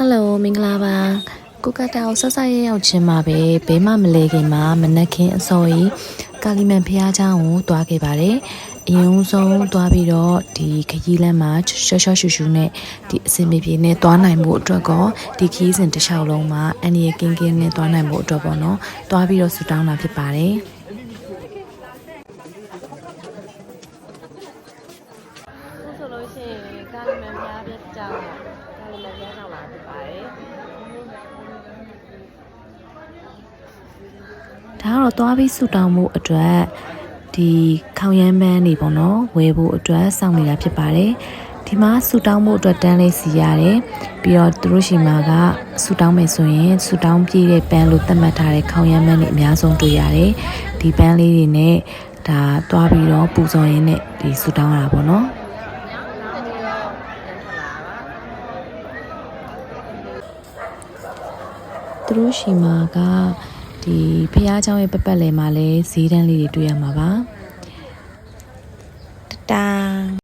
Hello မင်္ဂလာပါကိုကတောင်ဆက်ဆက်ရောက်ချင်းမှာပဲဘဲမမလဲခင်မှာမနက်ခင်းအစောကြီးကာလီမန်ဖះเจ้าကိုတွားခဲ့ပါတယ်အရင်ဆုံးတွားပြီးတော့ဒီခကြီးလမ်းမှာရှော့ရှူရှူနဲ့ဒီအစင်ပြေပြေနဲ့တွားနိုင်မှုအတွက်ကောဒီခီးစဉ်တစ်လျှောက်လုံးမှာအန်ဒီရဲ့ကင်းကင်းနဲ့တွားနိုင်မှုအတွက်ပေါ့နော်တွားပြီးတော့ဆူတောင်းတာဖြစ်ပါတယ်ဆိုလို့ရှိရင်ကာလီမန်ဖះเจ้าကာလီမန်ဖះเจ้าလာဖြစ်ပါတယ်ဒါကတော့သွားပြီးဆူတောင်းမှုအတွက်ဒီခေါင်ရမ်းပန်းနေပေါ့နော်ဝယ်ဖို့အတွက်စောင့်နေတာဖြစ်ပါတယ်ဒီမှာဆူတောင်းမှုအတွက်တန်းလေးစီရတယ်ပြီးတော့သူတို့ရှိမှာကဆူတောင်းမယ်ဆိုရင်ဆူတောင်းပြည့်တဲ့ပန်းလို့သတ်မှတ်ထားတဲ့ခေါင်ရမ်းပန်းတွေအများဆုံးတွေ့ရတယ်ဒီပန်းလေးတွေနဲ့ဒါသွားပြီးတော့ပူဇော်ရင်းနဲ့ဒီဆူတောင်းရတာပေါ့နော်သူတို့ရှိမှာကဒီဖះเจ้าရဲ့ပပတ်လည်မှာလဲဈေးတန်းလေးတွေတွေ့ရမှာပါ